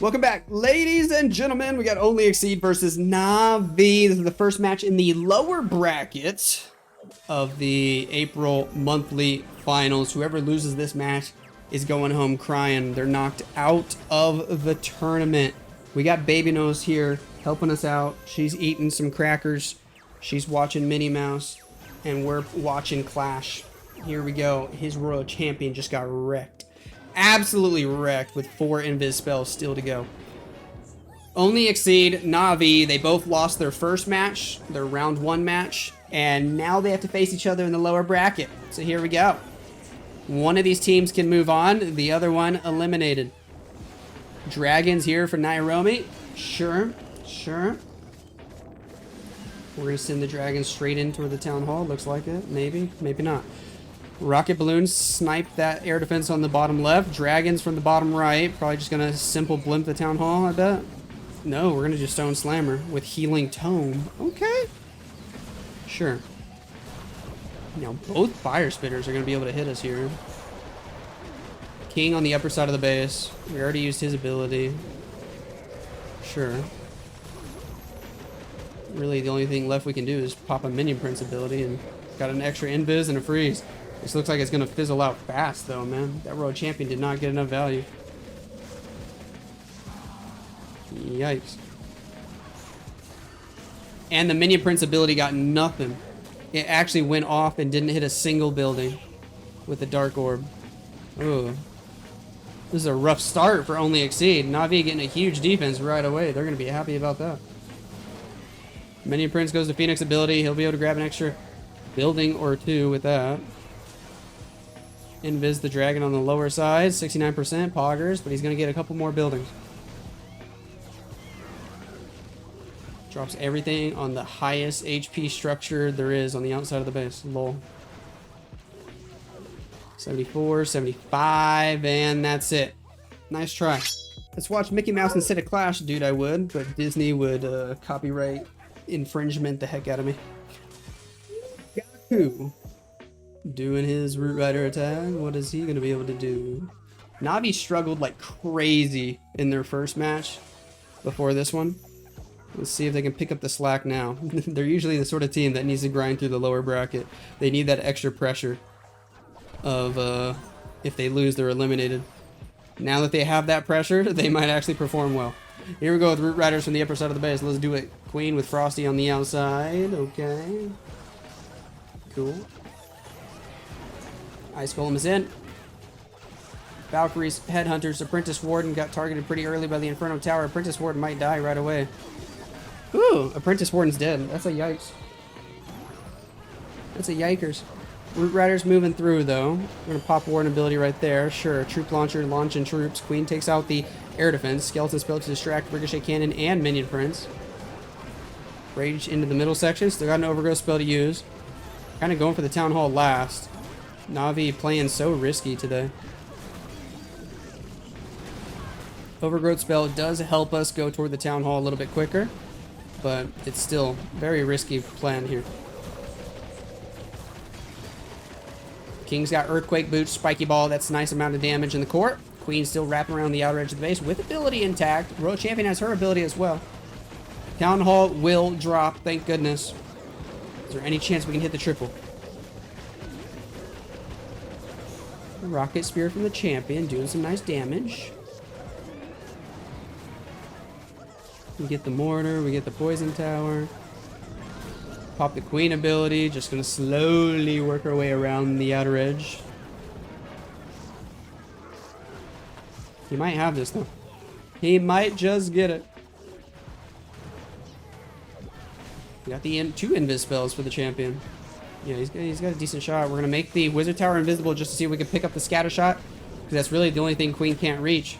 Welcome back, ladies and gentlemen. We got Only Exceed versus Navi. This is the first match in the lower bracket of the April monthly finals. Whoever loses this match is going home crying. They're knocked out of the tournament. We got Baby Nose here helping us out. She's eating some crackers. She's watching Minnie Mouse, and we're watching Clash. Here we go. His Royal Champion just got wrecked. Absolutely wrecked with 4 invis spells still to go. Only Exceed, Navi, they both lost their first match, their round 1 match, and now they have to face each other in the lower bracket. So here we go. One of these teams can move on, the other one eliminated. Dragons here for Nairobi. Sure. We're gonna send the dragons straight in toward the town hall. Looks like it. Maybe not. Rocket balloons snipe that air defense on the bottom left. Dragons from the bottom right. Probably just gonna simple blimp the town hall, I bet. No, we're gonna just stone slammer with healing tome. Okay. Sure. Now both fire spitters are gonna be able to hit us here. King on the upper side of the base. We already used his ability. Sure. Really, the only thing left we can do is pop a Minion Prince ability, and got an extra invis and a freeze. This looks like it's gonna fizzle out fast, though, man. That Royal Champion did not get enough value. Yikes. And the Minion Prince ability got nothing. It actually went off and didn't hit a single building with the Dark Orb. Ooh. This is a rough start for Only Exceed. Navi getting a huge defense right away. They're gonna be happy about that. Minion Prince goes to Phoenix ability. He'll be able to grab an extra building or 2 with that. Invis the dragon on the lower side. 69% poggers, but he's going to get a couple more buildings. Drops everything on the highest HP structure there is on the outside of the base. Lol. 74, 75, and that's it. Nice try. Let's watch Mickey Mouse instead of Clash. Dude, I would, but Disney would copyright infringement the heck out of me. Gaku doing his Root Rider attack. What is he going to be able to do? Navi struggled like crazy in their first match before this one. Let's see if they can pick up the slack now. They're usually the sort of team that needs to grind through the lower bracket. They need that extra pressure of if they lose, they're eliminated. Now that they have that pressure, they might actually perform well. Here we go with Root Riders from the upper side of the base. Let's do it. Queen with Frosty on the outside. Okay. Cool. Ice Golem is in. Valkyrie's Headhunters. Apprentice Warden got targeted pretty early by the Inferno Tower. Apprentice Warden might die right away. Ooh, Apprentice Warden's dead. That's a yikes. That's a yikers. Root Riders moving through, though. We're going to pop Warden ability right there. Sure, Troop Launcher, launching troops. Queen takes out the air defense. Skeleton spell to distract Ricochet Cannon and Minion Prince. Rage into the middle section. Still got an Overgrowth spell to use. Kind of going for the Town Hall last. Navi playing so risky today. Overgrowth spell does help us go toward the Town Hall a little bit quicker, but it's still very risky plan here. King's got Earthquake Boots, Spiky Ball. That's a nice amount of damage in the court. Queen's still wrapping around the outer edge of the base with ability intact. Royal Champion has her ability as well. Town Hall will drop, thank goodness. Is there any chance we can hit the triple? Rocket Spear from the Champion doing some nice damage. We get the Mortar, we get the Poison Tower. Pop the Queen ability, just gonna slowly work our way around the outer edge. He might have this though. He might just get it. We got the 2 invis spells for the champion. Yeah, he's got a decent shot. We're gonna make the Wizard Tower invisible just to see if we can pick up the scatter shot, because that's really the only thing Queen can't reach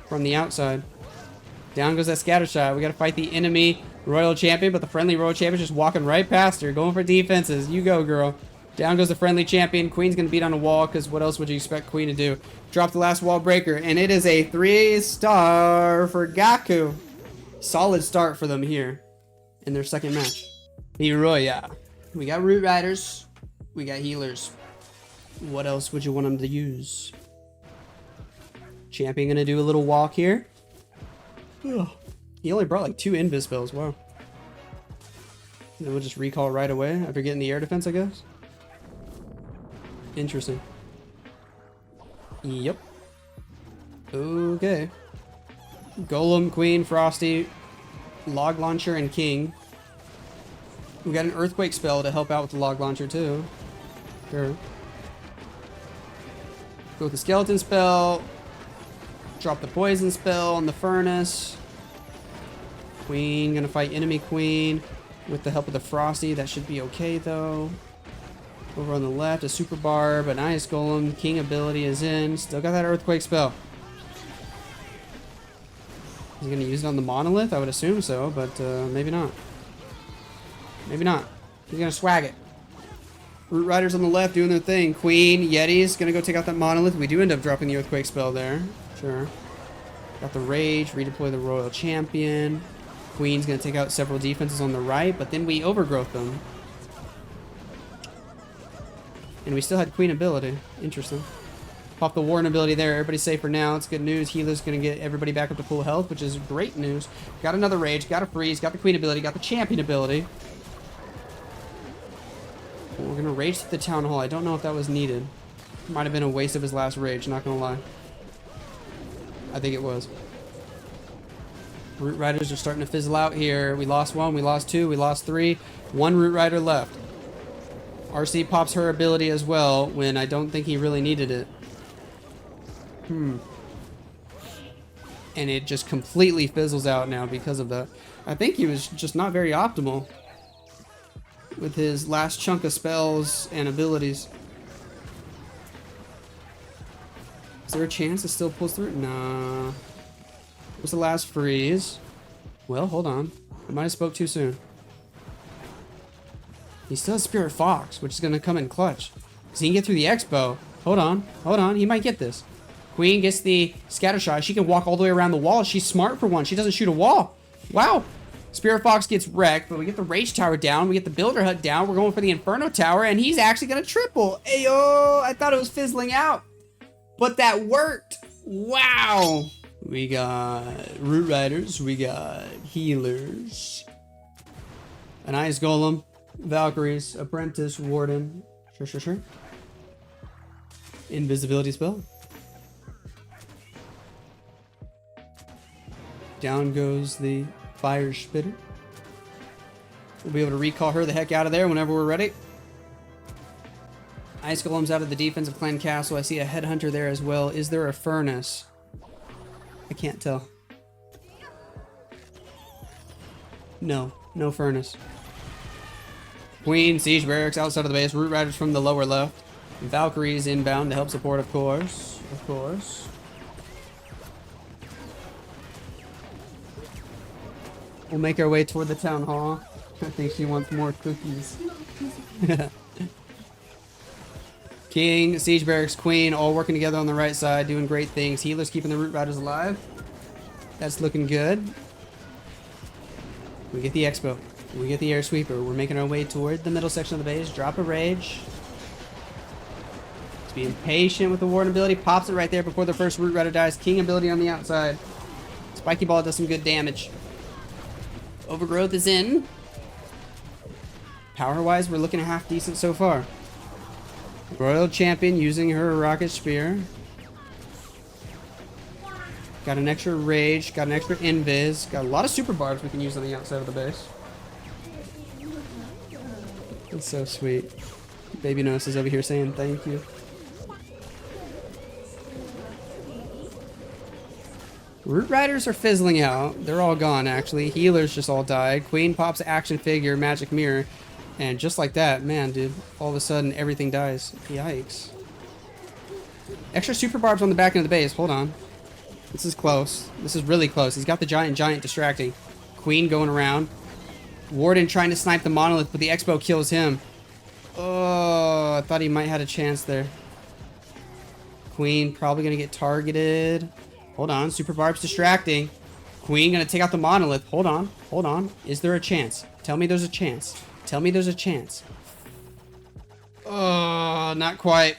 from the outside. Down goes that scatter shot. We gotta fight the enemy Royal Champion, but the friendly Royal Champion just walking right past her, going for defenses. You go, girl. Down goes the friendly champion. Queen's gonna beat on a wall, because what else would you expect Queen to do? Drop the last wall breaker, and it is a 3-star for Gaku. Solid start for them here in their second match. Hiroya. We got Root Riders. We got healers. What else would you want them to use? Champion gonna do a little walk here. Ugh. He only brought like 2 invis spells. Wow. Then we'll just recall right away after getting the air defense, I guess. Interesting. Yep. Okay. Golem, Queen, Frosty, Log Launcher, and King. We got an Earthquake spell to help out with the Log Launcher too. Sure. Go with the Skeleton spell. Drop the Poison spell on the Furnace. Queen gonna fight enemy Queen with the help of the Frosty. That should be okay though. Over on the left, a Super Barb, an Ice Golem. King ability is in. Still got that Earthquake spell. He's gonna use it on the Monolith? I would assume so, but maybe not. Maybe not. He's gonna swag it. Root Riders on the left doing their thing. Queen, Yetis, gonna go take out that Monolith. We do end up dropping the Earthquake spell there. Sure. Got the Rage, redeploy the Royal Champion. Queen's gonna take out several defenses on the right, but then we overgrowth them. And we still had Queen ability. Interesting. Pop the Warden ability there. Everybody's safe for now. It's good news. Healer's gonna get everybody back up to full health, which is great news. Got another Rage, got a Freeze, got the Queen ability, got the Champion ability. We're gonna Rage to the Town Hall. I don't know if that was needed. Might have been a waste of his last Rage, not gonna lie. I think it was. Root Riders are starting to fizzle out here. We lost 1, we lost 2, we lost 3. 1 Root Rider left. RC pops her ability as well when I don't think he really needed it. And it just completely fizzles out now because of that. I think he was just not very optimal with his last chunk of spells and abilities. Is there a chance it still pulls through? Nah. What's the last freeze? Well, hold on. I might have spoke too soon. He still has Spirit Fox, which is going to come in clutch. Because he can get through the Expo. Hold on. Hold on. He might get this. Queen gets the Scatter Shot. She can walk all the way around the wall. She's smart for one. She doesn't shoot a wall. Wow. Spirit Fox gets wrecked, but we get the Rage Tower down. We get the Builder Hut down. We're going for the Inferno Tower, and he's actually going to triple. Ayo! I thought it was fizzling out. But that worked. Wow. We got Root Riders. We got Healers. An Ice Golem. Valkyries. Apprentice. Warden. Sure. Invisibility spell. Down goes the Fire Spitter. We'll be able to recall her the heck out of there whenever we're ready. Ice Golem's out of the defensive clan castle. I see a Headhunter there as well. Is there a Furnace? I can't tell. No Furnace. Queen, Siege Barracks outside of the base. Root Riders from the lower left. Valkyries inbound to help support, of course. We'll make our way toward the town hall. I think she wants more cookies. King, Siege Barracks, Queen, all working together on the right side, doing great things. Healers keeping the Root Riders alive. That's looking good. We get the Expo. We get the Air Sweeper. We're making our way toward the middle section of the base. Drop a Rage. Just being patient with the Warden ability. Pops it right there before the first Root Rider dies. King ability on the outside. Spiky Ball does some good damage. Overgrowth is in. Power-wise, we're looking half decent so far. Royal Champion using her Rocket Spear. Got an extra Rage. Got an extra Invis. Got a lot of Super Barbs we can use on the outside of the base. That's so sweet. Baby Nose is over here saying thank you. Root Riders are fizzling out. They're all gone, actually. Healers just all died. Queen pops Action Figure, Magic Mirror. And just like that, man, dude, all of a sudden, everything dies. Yikes. Extra Super Barbs on the back end of the base. Hold on. This is close. This is really close. He's got the Giant distracting. Queen going around. Warden trying to snipe the Monolith, but the Expo kills him. Oh, I thought he might have a chance there. Queen probably going to get targeted. Hold on. Super Barb's distracting. Queen going to take out the Monolith. Hold on. Is there a chance? Tell me there's a chance. Tell me there's a chance. Oh, not quite.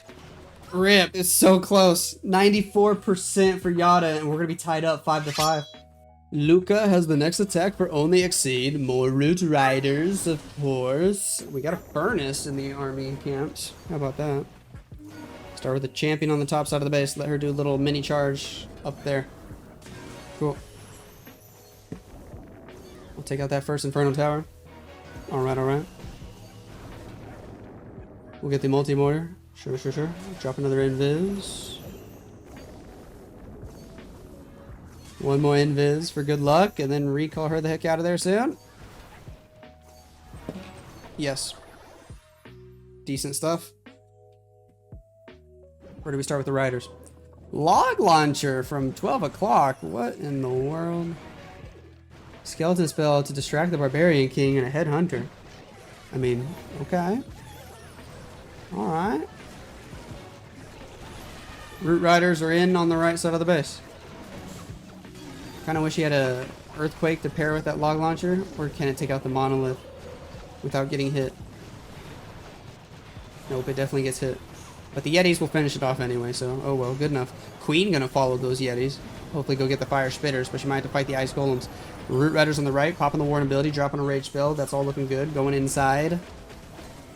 Rip, it's so close. 94% for Yada, and we're gonna be tied up 5-5. Luca has the next attack for only exceed. More root riders, of course. We got a furnace in the army camps. How about that? Start with the champion on the top side of the base. Let her do a little mini charge up there. Cool. We'll take out that first Inferno Tower. Alright, alright. We'll get the multi-mortar. Sure, sure, sure. Drop another invis. One more invis for good luck, and then recall her the heck out of there soon. Yes. Decent stuff. Where do we start with the riders? Log launcher from 12 o'clock. What in the world? Skeleton spell to distract the Barbarian King and a headhunter. I mean, okay. Alright. Root riders are in on the right side of the base. Kind of wish he had a earthquake to pair with that log launcher, or can it take out the monolith without getting hit? Nope, it definitely gets hit. But the Yetis will finish it off anyway, so oh well, good enough. Queen gonna follow those Yetis. Hopefully go get the fire spitters, but she might have to fight the ice golems. Root riders on the right, popping the warden ability, dropping a rage spell. That's all looking good. Going inside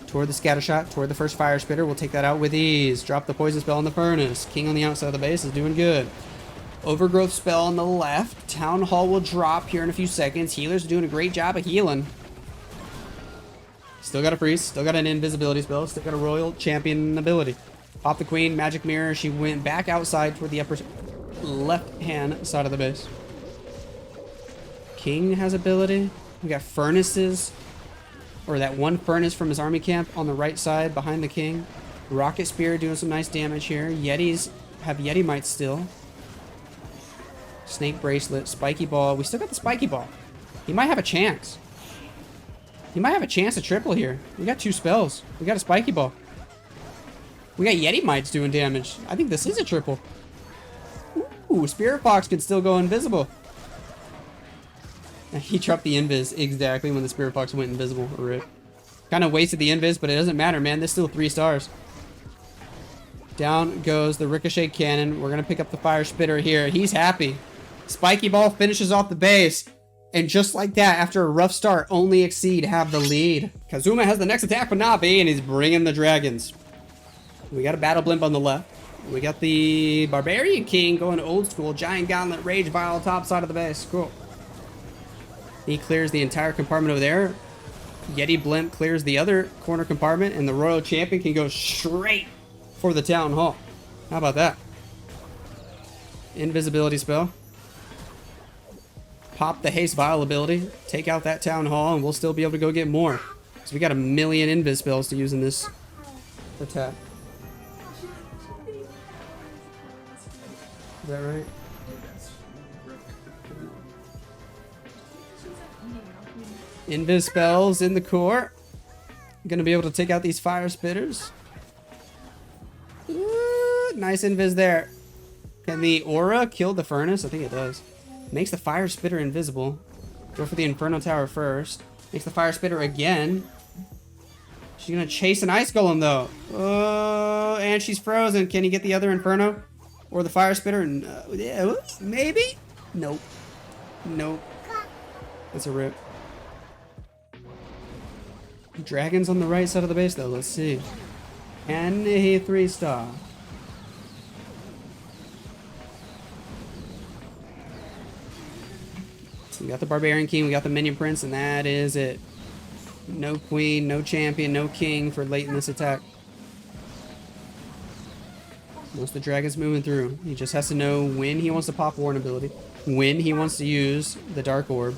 toward the scatter shot, toward the first fire spitter. We'll take that out with ease. Drop the poison spell on the furnace. King on the outside of the base is doing good. Overgrowth spell on the left. Town Hall will drop here in a few seconds. Healers are doing a great job of healing. Still got a priest. Still got an invisibility spell. Still got a royal champion ability. Pop the queen. Magic mirror. She went back outside toward the upper left-hand side of the base. King has ability. We got furnaces. Or that one furnace from his army camp on the right side behind the king. Rocket spear doing some nice damage here. Yetis have Yeti might still. Snake bracelet, spiky ball. We still got the spiky ball. He might have a chance. He might have a chance to triple here. We got two spells. We got a spiky ball. We got Yeti mites doing damage. I think this is a triple. Ooh, Spirit Fox can still go invisible. He dropped the invis exactly when the Spirit Fox went invisible. Rip. Kind of wasted the invis, but it doesn't matter, man. There's still 3 stars. Down goes the ricochet cannon. We're going to pick up the fire spitter here. He's happy. Spiky ball finishes off the base. And just like that, after a rough start, only exceed have the lead. Kazuma has the next attack for Navi, and he's bringing the dragons. We got a battle blimp on the left. We got the Barbarian King going old school. Giant Gauntlet Rage Vial top side of the base. Cool. He clears the entire compartment over there. Yeti Blimp clears the other corner compartment, and the Royal Champion can go straight for the Town Hall. How about that? Invisibility spell. Pop the Haste Vial ability. Take out that Town Hall, and we'll still be able to go get more. So we got a million invis spells to use in this attack. Is that right? Invis spells in the core. Gonna be able to take out these fire spitters. Ooh, nice invis there. Can the aura kill the furnace? I think it does. Makes the fire spitter invisible. Go for the Inferno Tower first. Makes the fire spitter again. She's gonna chase an ice golem though. Oh, and she's frozen. Can he get the other Inferno? Or the fire spitter? Yeah, maybe? Nope. Nope. That's a rip. Dragons on the right side of the base though. Let's see. Can he 3-star? We got the Barbarian King, we got the Minion Prince, and that is it. No Queen, no Champion, no King for late in this attack. Most of the Dragon's moving through. He just has to know when he wants to pop Warden ability, when he wants to use the Dark Orb,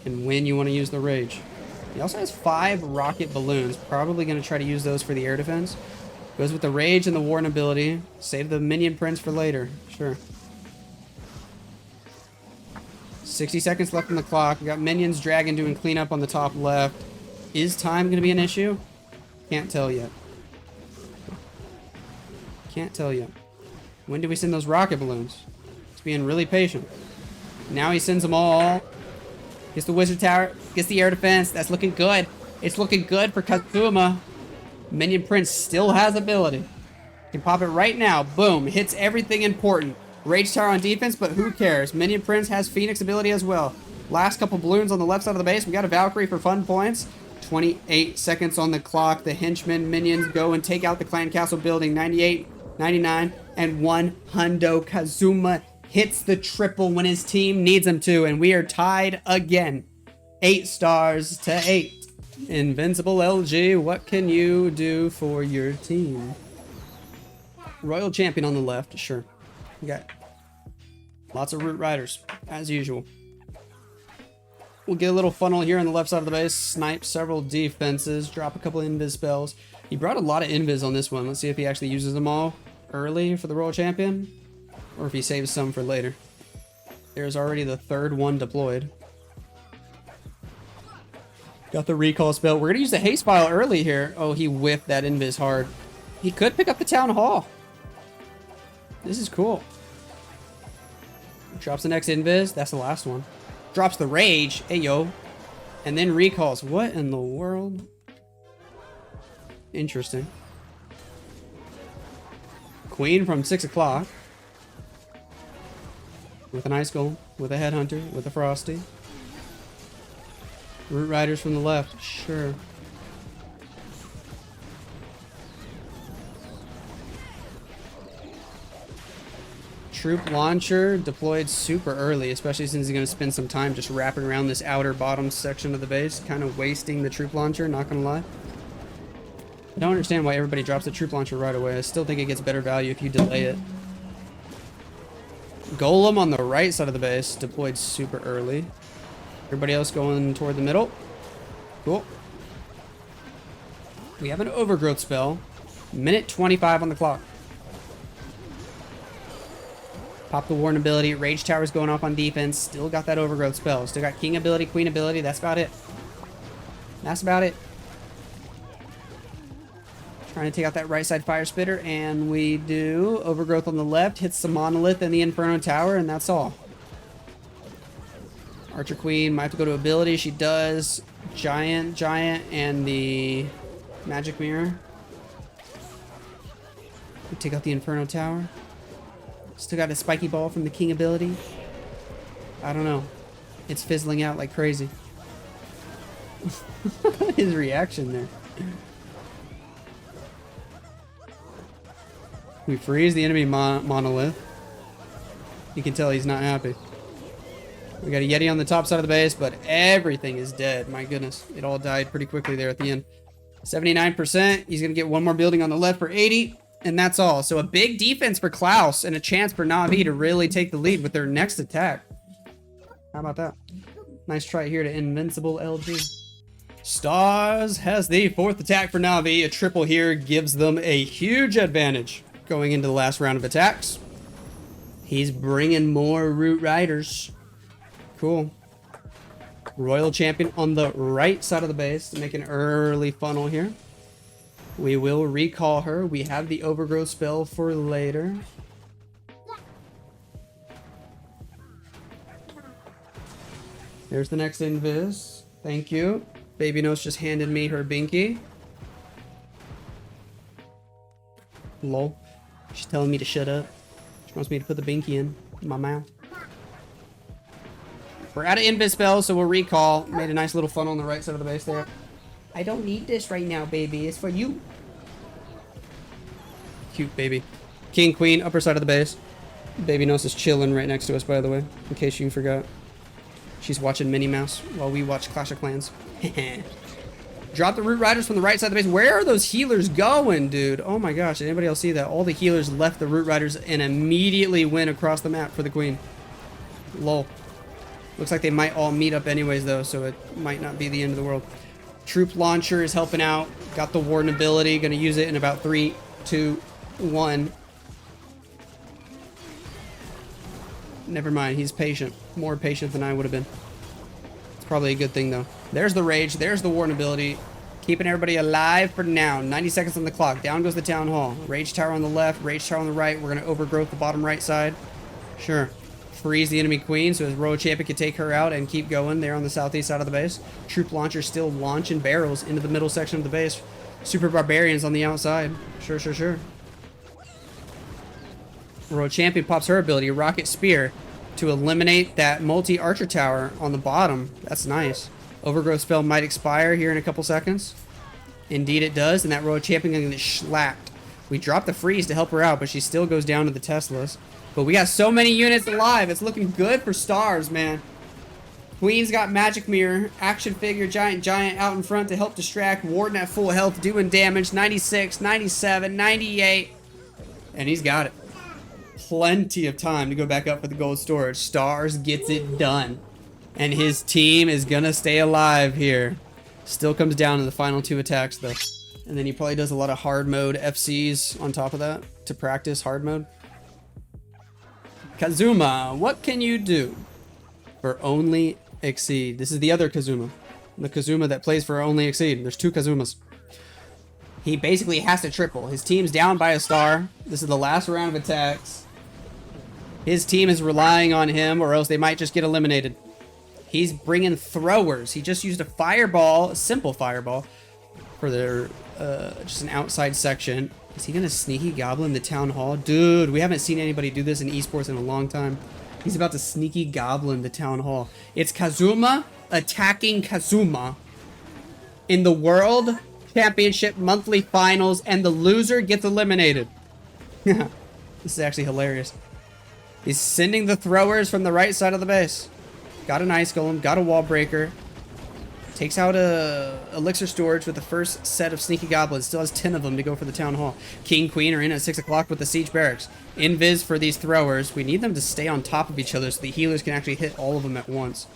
and when you want to use the Rage. He also has 5 rocket balloons. Probably going to try to use those for the air defense. Goes with the Rage and the Warden ability. Save the Minion Prince for later. Sure. 60 seconds left on the clock. We got Minions, Dragon doing cleanup on the top left. Is time going to be an issue? Can't tell yet. Can't tell yet. When do we send those rocket balloons? He's being really patient. Now he sends them all. Gets the Wizard Tower. Gets the air defense. That's looking good. It's looking good for Kazuma. Minion Prince still has ability. Can pop it right now. Boom. Hits everything important. Rage Tower on defense, but who cares? Minion Prince has Phoenix ability as well. Last couple balloons on the left side of the base. We got a Valkyrie for fun points. 28 seconds on the clock. The henchmen minions go and take out the clan castle building. 98, 99, and 100. Kazuma hits the triple when his team needs him to, and we are tied again. 8 stars to 8. Invincible LG, what can you do for your team? Royal Champion on the left, sure. We got lots of Root Riders, as usual. We'll get a little funnel here on the left side of the base, snipe several defenses, drop a couple invis spells. He brought a lot of invis on this one. Let's see if he actually uses them all early for the Royal Champion, or if he saves some for later. There's already the 3rd one deployed. Got the recall spell. We're gonna use the haste vial early here. Oh, he whiffed that invis hard. He could pick up the town hall. This is cool. Drops the next invis. That's the last one. Drops the rage. Hey, yo. And then recalls. What in the world? Interesting. Queen from 6 o'clock. With an Ice Golem. With a Headhunter. With a Frosty. Root Riders from the left. Sure. Troop launcher deployed super early, especially since he's going to spend some time just wrapping around this outer bottom section of the base, kind of wasting the troop launcher, not going to lie. I don't understand why everybody drops the troop launcher right away. I still think it gets better value if you delay it. Golem on the right side of the base deployed super early. Everybody else going toward the middle. Cool. We have an overgrowth spell. Minute 25 on the clock. Pop the Warden ability. Rage Tower's going off on defense. Still got that overgrowth spell. Still got King ability, Queen ability. That's about it. That's about it. Trying to take out that right side fire spitter, and we do. Overgrowth on the left. Hits the Monolith and the Inferno Tower, and that's all. Archer Queen might have to go to ability. She does. Giant, and the Magic Mirror. We take out the Inferno Tower. Still got a spiky ball from the King ability. I don't know. It's fizzling out like crazy. His reaction there. We freeze the enemy monolith. You can tell he's not happy. We got a Yeti on the top side of the base, but everything is dead. My goodness. It all died pretty quickly there at the end. 79%. He's going to get one more building on the left for 80. And that's all. So a big defense for Klaus and a chance for Na'Vi to really take the lead with their next attack. How about that? Nice try here to Invincible LG. Stars has the 4th attack for Na'Vi. A triple here gives them a huge advantage going into the last round of attacks. He's bringing more Root Riders. Cool. Royal Champion on the right side of the base to make an early funnel here. We will recall her. We have the overgrowth spell for later. There's the next invis. Thank you. Baby Nose just handed me her binky. Lol. She's telling me to shut up. She wants me to put the binky in my mouth. We're out of invis spells, so we'll recall. Made a nice little funnel on the right side of the base there. I don't need this right now, baby. It's for you. Cute baby. King, Queen, upper side of the base. Baby Nose is chilling right next to us, by the way, in case you forgot. She's watching Minnie Mouse while we watch Clash of Clans. Drop the Root Riders from the right side of the base. Where are those healers going, dude? Oh my gosh, did anybody else see that? All the healers left the Root Riders and immediately went across the map for the Queen. Lol. Looks like they might all meet up anyways, though, so it might not be the end of the world. Troop Launcher is helping out. Got the Warden ability. Gonna use it in about 3, 2, 1. Never mind, he's patient. More patient than I would have been. It's probably a good thing, though. There's the Rage. There's the Warden ability. Keeping everybody alive for now. 90 seconds on the clock. Down goes the Town Hall. Rage Tower on the left. Rage Tower on the right. We're gonna overgrowth the bottom right side. Sure. Freeze the enemy Queen so his Royal Champion can take her out and keep going there on the southeast side of the base. Troop Launcher still launching barrels into the middle section of the base. Super Barbarians on the outside. Sure. World Champion pops her ability, Rocket Spear, to eliminate that multi-archer tower on the bottom. That's nice. Overgrowth spell might expire here in a couple seconds. Indeed it does, and that Royal Champion is going to get schlacked. We dropped the freeze to help her out, but she still goes down to the Teslas. But we got so many units alive. It's looking good for stars, man. Queen's got Magic Mirror, Action Figure, Giant out in front to help distract. Warden at full health, doing damage. 96, 97, 98. And he's got it. Plenty of time to go back up for the gold storage. Stars gets it done. And his team is going to stay alive here. Still comes down to the final 2 attacks, though. And then he probably does a lot of hard mode FCs on top of that to practice hard mode. Kazuma, what can you do for only exceed? This is the other Kazuma. The Kazuma that plays for only exceed. There's 2 Kazumas. He basically has to triple. His team's down by a star. This is the last round of attacks. His team is relying on him, or else they might just get eliminated. He's bringing throwers. He just used a fireball, a simple fireball, for their just an outside section. Is he gonna sneaky goblin the town hall? Dude, we haven't seen anybody do this in esports in a long time. He's about to sneaky goblin the town hall. It's Kazuma attacking Kazuma in the World Championship monthly finals, and the loser gets eliminated. This is actually hilarious. He's sending the throwers from the right side of the base. Got an ice golem, got a wall breaker. Takes out a elixir storage with the first set of sneaky goblins. Still has 10 of them to go for the town hall. King, queen are in at 6 o'clock with the siege barracks. Invis for these throwers. We need them to stay on top of each other so the healers can actually hit all of them at once.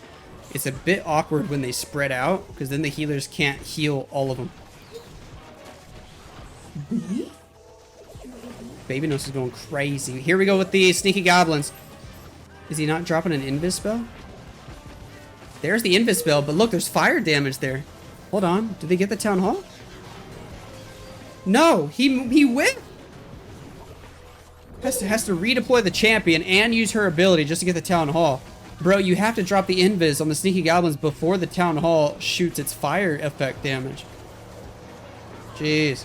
It's a bit awkward when they spread out, because then the healers can't heal all of them. Babynos is going crazy. Here we go with the sneaky goblins. Is he not dropping an invis spell? There's the invis spell, but look, there's fire damage there. Hold on. Did they get the town hall? No, he whiffed. Has to redeploy the champion and use her ability just to get the town hall. Bro, you have to drop the invis on the sneaky goblins before the town hall shoots its fire effect damage. Jeez.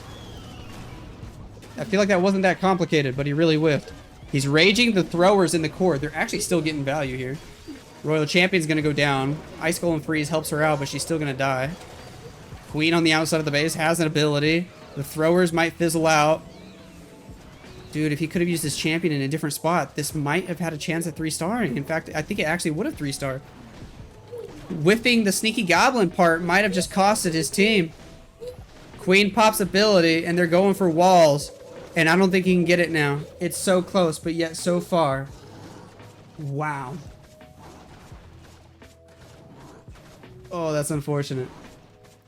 I feel like that wasn't that complicated, but he really whiffed. He's raging the throwers in the core. They're actually still getting value here. Royal Champion's going to go down. Ice Golem Freeze helps her out, but she's still going to die. Queen on the outside of the base has an ability. The throwers might fizzle out. Dude, if he could have used his champion in a different spot, this might have had a chance at 3-starring. In fact, I think it actually would have 3-starred. Whiffing the sneaky goblin part might have just costed his team. Queen pops ability, and they're going for walls. And I don't think he can get it now. It's so close, but yet so far. Wow. Oh, that's unfortunate.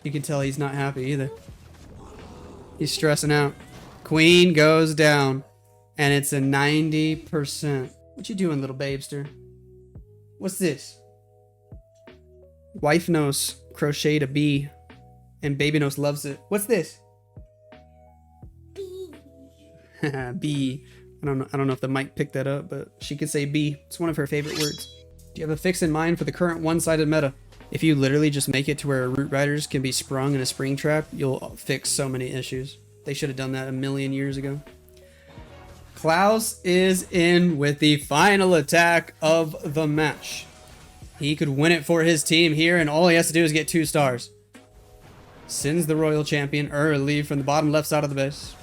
You can tell he's not happy either. He's stressing out. Queen goes down. And it's a 90%. What you doing, little babester? What's this? Wife Nose crocheted a bee. And Baby Nose loves it. What's this? B. I don't know if the mic picked that up, but she could say B. It's one of her favorite words. Do you have a fix in mind for the current one-sided meta? If you literally just make it to where root riders can be sprung in a spring trap, you'll fix so many issues. They should have done that a million years ago. Klaus is in with the final attack of the match. He could win it for his team here, and all he has to do is get 2 stars. Sends the Royal Champion early from the bottom left side of the base.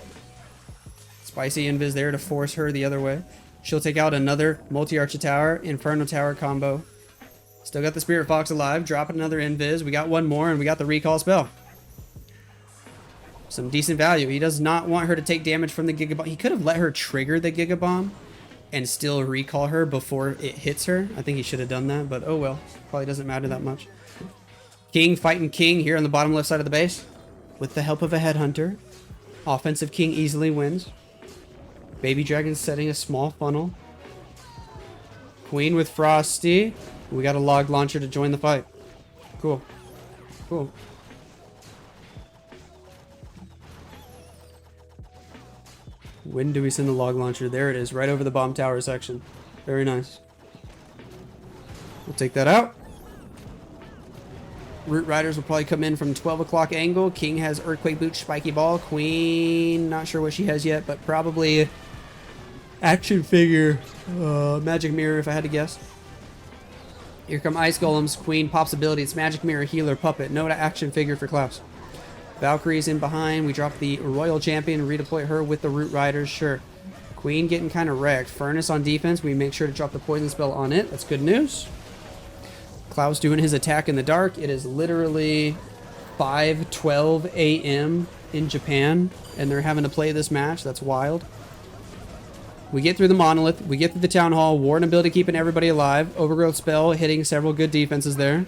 Spicy Invis there to force her the other way. She'll take out another multi-archer tower, Inferno Tower combo. Still got the Spirit Fox alive, dropping another Invis. We got one more, and we got the recall spell. Some decent value. He does not want her to take damage from the Giga Bomb. He could have let her trigger the Giga Bomb and still recall her before it hits her. I think he should have done that, but oh well. Probably doesn't matter that much. King fighting King here on the bottom left side of the base. With the help of a Headhunter. Offensive King easily wins. Baby Dragon setting a small funnel. Queen with Frosty. We got a log launcher to join the fight. Cool. Cool. When do we send the log launcher? There it is, right over the bomb tower section. Very nice. We'll take that out. Root Riders will probably come in from 12 o'clock angle. King has Earthquake Boot, Spiky Ball. Queen, not sure what she has yet, but probably Action figure. Magic mirror, if I had to guess. Here come Ice Golems. Queen pops ability. It's Magic Mirror, Healer, Puppet. No action figure for Klaus. Valkyrie's in behind. We drop the Royal Champion. Redeploy her with the Root Riders. Sure. Queen getting kind of wrecked. Furnace on defense. We make sure to drop the Poison Spell on it. That's good news. Klaus doing his attack in the dark. It is literally 5:12 a.m. in Japan, and they're having to play this match. That's wild. We get through the Monolith. We get through the Town Hall. Warden ability keeping everybody alive. Overgrowth spell hitting several good defenses there.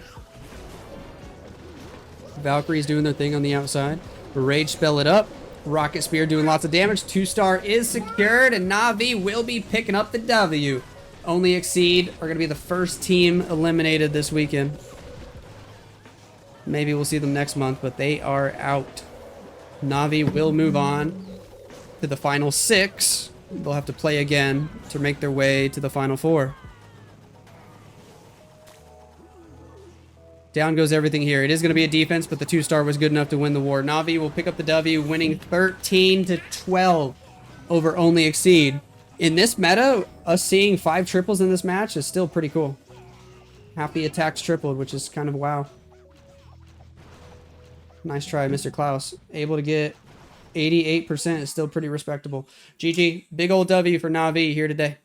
Valkyrie's doing their thing on the outside. Rage spell it up. Rocket Spear doing lots of damage. 2-star is secured, and Na'Vi will be picking up the W. Only Exceed are going to be the first team eliminated this weekend. Maybe we'll see them next month, but they are out. Na'Vi will move on to the final 6. They'll have to play again to make their way to the final 4. Down goes everything here. It is going to be a defense, but the 2-star was good enough to win the war. Na'Vi will pick up the W, winning 13-12 over Only Exceed. In this meta, us seeing 5 triples in this match is still pretty cool. Half the attacks tripled, which is kind of wow. Nice try, Mr. Klaus. Able to get 88% is still pretty respectable. GG. Big old W for Na'Vi here today.